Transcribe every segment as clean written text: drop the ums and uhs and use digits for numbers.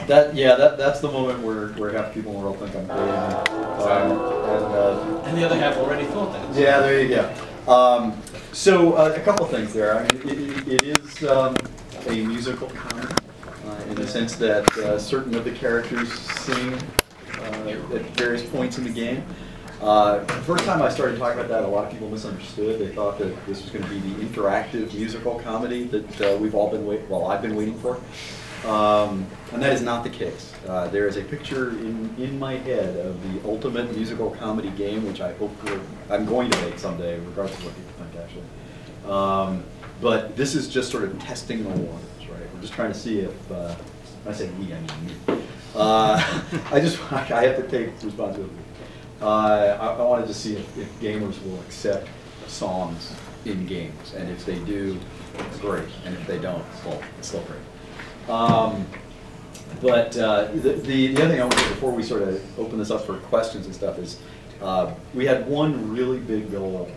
That's the moment where half the people in the world think I'm crazy, and the other half already thought that. Yeah, there you go. So a couple of things there. I mean, it is a musical comedy in the sense that certain of the characters sing at various points in the game. The first time I started talking about that, a lot of people misunderstood. They thought that this was going to be the interactive musical comedy that we've all been I've been waiting for. And that is not the case. There is a picture in my head of the ultimate musical comedy game, which I hope I'm going to make someday, regardless of what people think, actually. But this is just sort of testing the waters, right? We're just trying to see if, when I say we, I mean me. I have to take responsibility. I wanted to see if gamers will accept songs in games, and if they do, it's great, and if they don't, well, it's still great. But the other thing I want to say before we sort of open this up for questions and stuff is we had one really big goal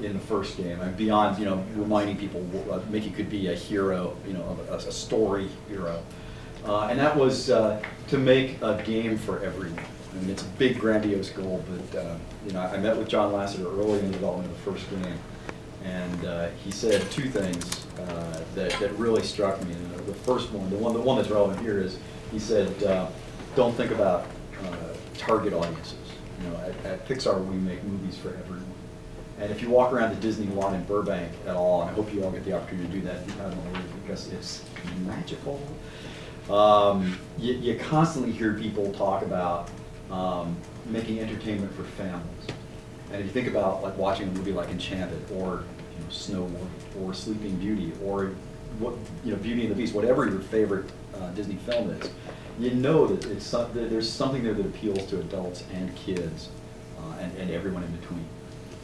in the first game, and beyond reminding people Mickey could be a hero, a story hero, and that was to make a game for everyone. I mean, it's a big, grandiose goal, but I met with John Lasseter early in the development of the first game, and he said two things that really struck me. And the first one, the one that's relevant here is, he said, don't think about target audiences. At Pixar, we make movies for everyone. And if you walk around the Disney lot in Burbank at all, and I hope you all get the opportunity to do that because it's magical, you constantly hear people talk about making entertainment for families. And if you think about like watching a movie like Enchanted, or Snow White, or Sleeping Beauty, or Beauty and the Beast, whatever your favorite Disney film is, that there's something there that appeals to adults and kids and everyone in between.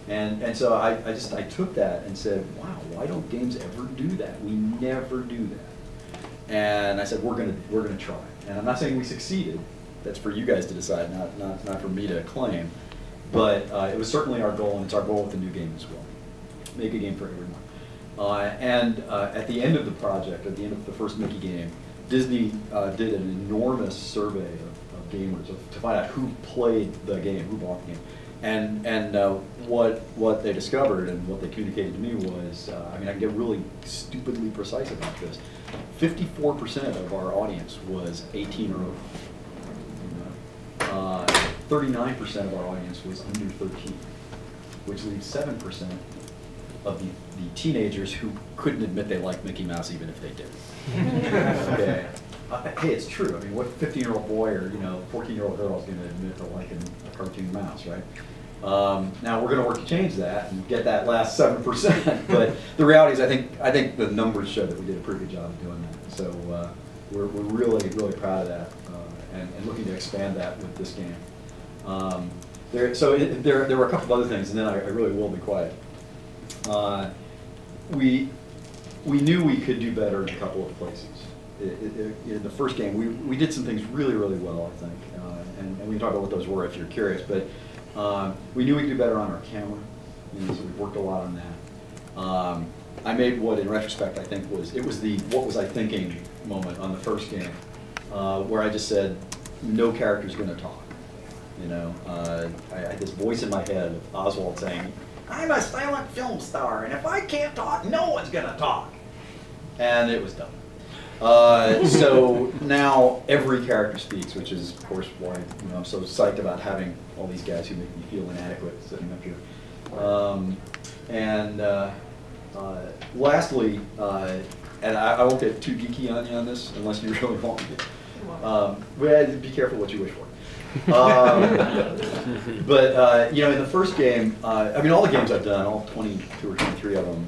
And so I took that and said, wow, why don't games ever do that? We never do that. And I said, we're gonna try. And I'm not saying we succeeded. That's for you guys to decide, not for me to claim. But it was certainly our goal, and it's our goal with the new game as well. Make a game for everyone. At the end of the project, at the end of the first Mickey game, Disney did an enormous survey of gamers to find out who played the game, who bought the game. And what they discovered and what they communicated to me was, I can get really stupidly precise about this. 54% of our audience was 18 or over. 39% of our audience was under 13, which leaves 7% of the teenagers who couldn't admit they liked Mickey Mouse even if they did. Okay. Hey, it's true. I mean, what 15-year-old boy or 14-year-old girl is going to admit to liking a cartoon mouse, right? Now we're going to work to change that and get that last 7%. But the reality is, I think the numbers show that we did a pretty good job of doing that. So we're really proud of that, and looking to expand that with this game. There were a couple of other things, and then I really will be quiet. We knew we could do better in a couple of places. In the first game, we did some things really well, I think, and we can talk about what those were if you're curious. But we knew we could do better on our camera, so we worked a lot on that. I made what, in retrospect, I think was the "what was I thinking" moment on the first game, where I just said, no character's going to talk. I had this voice in my head of Oswald saying, "I'm a silent film star, and if I can't talk, no one's going to talk." And it was done. So now every character speaks, which is, of course, why I'm so psyched about having all these guys who make me feel inadequate sitting up here. Lastly, and I won't get too geeky on you on this unless you really want me to. Be careful what you wish for. But in the first game, all the games I've done, all 22 or 23 of them,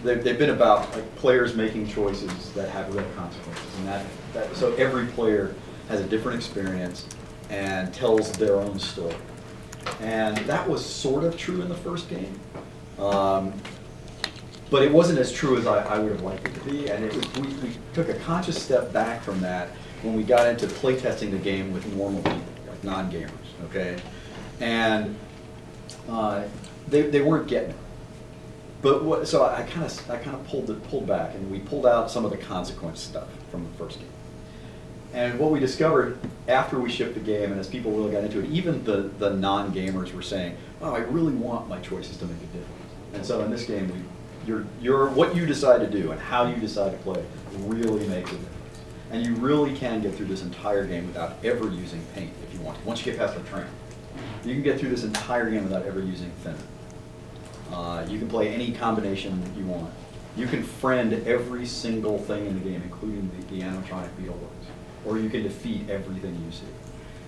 they've been about players making choices that have real consequences, and so every player has a different experience and tells their own story. And that was sort of true in the first game, but it wasn't as true as I would have liked it to be. And we took a conscious step back from that when we got into playtesting the game with normal people, like non-gamers, okay? And they weren't getting it. But so I kind of pulled back, and we pulled out some of the consequence stuff from the first game. And what we discovered after we shipped the game, and as people really got into it, even the non-gamers were saying, "Oh, I really want my choices to make a difference." And so in this game, what you decide to do and how you decide to play really makes a difference. And you really can get through this entire game without ever using paint if you want to. Once you get past the tram, you can get through this entire game without ever using thinner. You can play any combination you want. You can friend every single thing in the game, including the animatronic Beetleborgs, or you can defeat everything you see.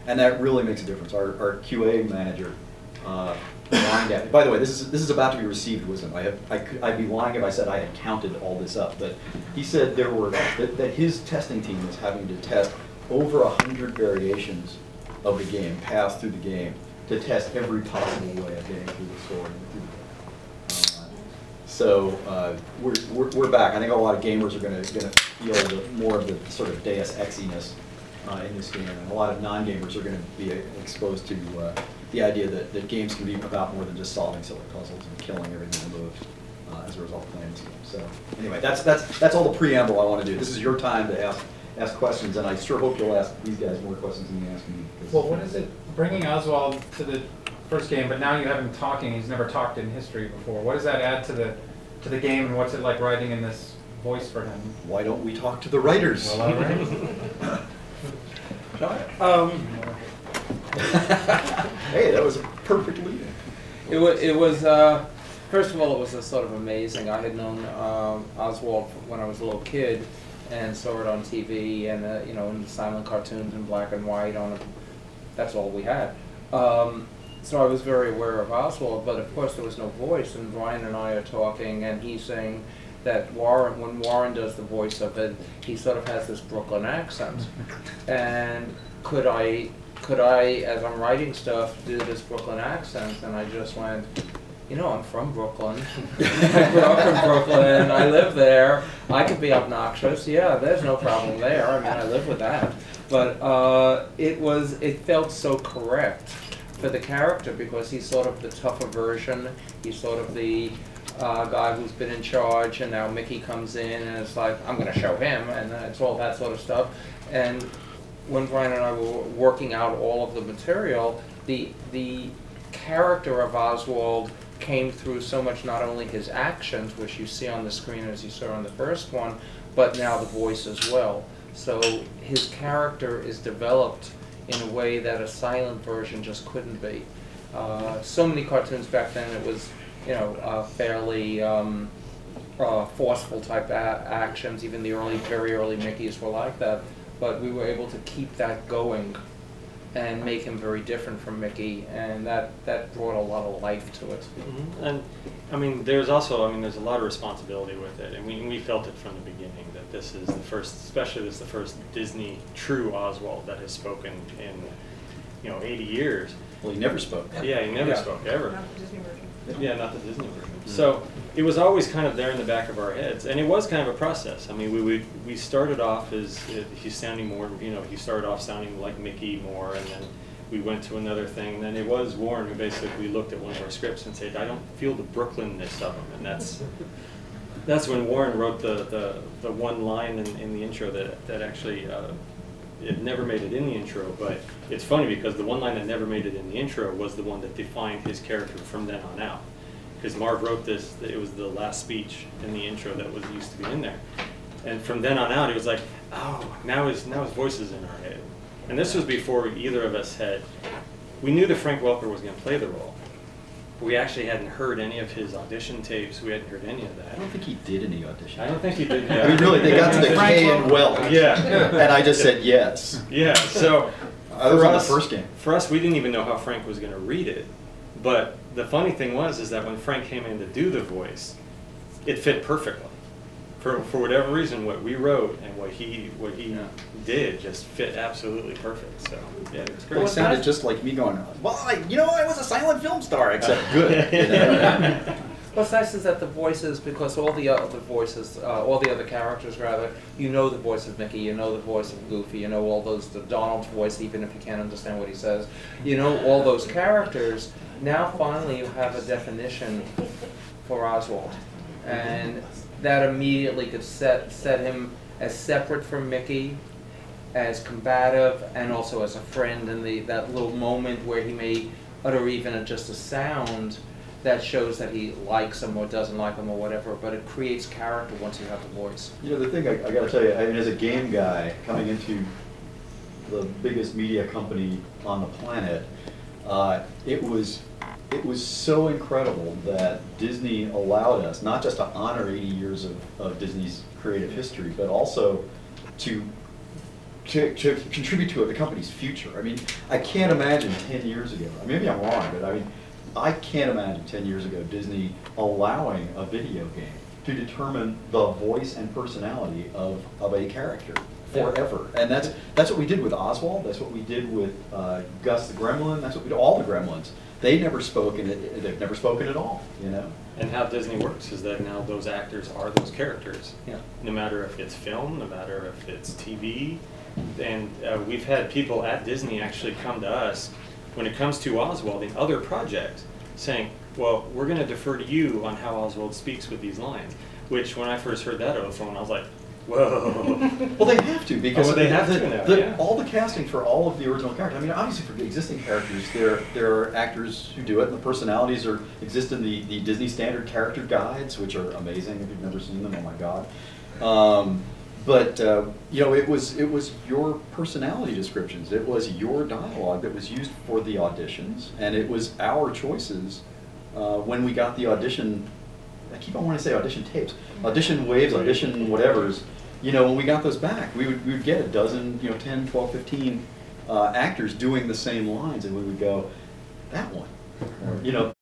And that really makes a difference. Our QA manager, by the way, this is about to be received wisdom. I'd be lying if I said I had counted all this up, but he said that his testing team was having to test over 100 variations of the game, pass through the game, to test every possible way of getting through the story. So we're back. I think a lot of gamers are going to feel more of the sort of Deus Ex-iness in this game, and a lot of non-gamers are going to be exposed to the idea that games can be about more than just solving silly puzzles and killing everything that moves as a result of playing this game. So anyway, that's all the preamble I want to do. This is your time to ask questions, and I sure hope you'll ask these guys more questions than you ask me. Well, what is it bringing Oswald to the first game, but now you have him talking? He's never talked in history before. What does that add to the game, and what's it like writing in this voice for him? Why don't we talk to the writers? Well, all right. Hey, that was a perfect lead. It was first of all, it was sort of amazing. I had known Oswald when I was a little kid and saw it on TV and you know, in the silent cartoons in black and white on that's all we had. So I was very aware of Oswald, but of course there was no voice, and Brian and I are talking and he's saying that when Warren does the voice of it, he sort of has this Brooklyn accent. And could I, as I'm writing stuff, do this Brooklyn accent? And I just went, you know, I'm from Brooklyn. I grew up in Brooklyn. I live there. I could be obnoxious. Yeah, there's no problem there. I mean, I live with that. But it felt so correct for the character because he's sort of the tougher version. He's sort of the guy who's been in charge, and now Mickey comes in and it's like, I'm going to show him, and it's all that sort of stuff. And when Brian and I were working out all of the material, the character of Oswald came through so much, not only his actions, which you see on the screen as you saw on the first one, but now the voice as well. So his character is developed in a way that a silent version just couldn't be. So many cartoons back then, it was, you know, fairly forceful type actions. Even the very early Mickeys were like that. But we were able to keep that going and make him very different from Mickey, and that brought a lot of life to it. Mm-hmm. And I mean, there's a lot of responsibility with it, and we felt it from the beginning that this is the first, especially this is the first Disney true Oswald that has spoken in, you know, 80 years. Well, he never spoke. Yeah, he never spoke ever. Not the Disney version. Yeah, not the Disney version. Mm-hmm. So it was always kind of there in the back of our heads, and it was kind of a process. I mean, we started off as he's sounding more, you know, he started off sounding like Mickey more, and then we went to another thing. And then it was Warren who basically looked at one of our scripts and said, I don't feel the Brooklynness of him, and that's when Warren wrote the one line in the intro that actually it never made it in the intro, but it's funny because the one line that never made it in the intro was the one that defined his character from then on out. Because Marv wrote this, it was the last speech in the intro that was used to be in there. And from then on out, he was like, oh, now his voice is in our head. And this was before either of us we knew that Frank Welker was going to play the role. We actually hadn't heard any of his audition tapes. We hadn't heard any of that. I don't think he did any auditions. I don't think he did. I mean, really, they got to the K and Welt. Yeah. And I just said yes. Yeah, so I was on the first game. For us, we didn't even know how Frank was going to read it. But the funny thing is that when Frank came in to do the voice, it fit perfectly. For whatever reason, what we wrote and what he did just fit absolutely perfect. So yeah, it was great. Well, it sounded just like me going, well, I was a silent film star, except good. You know? What's nice is that the voices, because all the other voices, all the other characters rather, you know the voice of Mickey, you know the voice of Goofy, you know all those, the Donald's voice, even if you can't understand what he says, you know all those characters. Now finally you have a definition for Oswald, and that immediately could set him as separate from Mickey, as combative and also as a friend, and that little moment where he may utter even just a sound that shows that he likes him or doesn't like him or whatever, but it creates character once you have the voice. You know, the thing I got to tell you, I mean, as a game guy coming into the biggest media company on the planet, it was so incredible that Disney allowed us not just to honor 80 years of Disney's creative history, but also to contribute to the company's future. I mean, I can't imagine 10 years ago, maybe I'm wrong, but I mean, I can't imagine 10 years ago Disney allowing a video game to determine the voice and personality of a character forever. And that's what we did with Oswald, that's what we did with Gus the Gremlin, that's what we did, all the Gremlins. They've never spoken at all, you know? And how Disney works is that now those actors are those characters. Yeah. No matter if it's film, no matter if it's TV. And we've had people at Disney actually come to us when it comes to Oswald in other projects saying, well, we're going to defer to you on how Oswald speaks with these lines. Which, when I first heard that over the phone, I was like, whoa. Well, they have to, because they have to now, yeah. all the casting for all of the original characters, I mean, obviously for the existing characters, there are actors who do it, and the personalities exist in the Disney Standard Character Guides, which are amazing. If you've never seen them, oh my God. But you know, it was your personality descriptions, it was your dialogue that was used for the auditions, and it was our choices when we got the audition. I keep on wanting to say audition tapes, audition waves, audition whatevers. You know, when we got those back, we would get a dozen, you know, 10, 12, 15 actors doing the same lines, and we would go, that one, or, you know.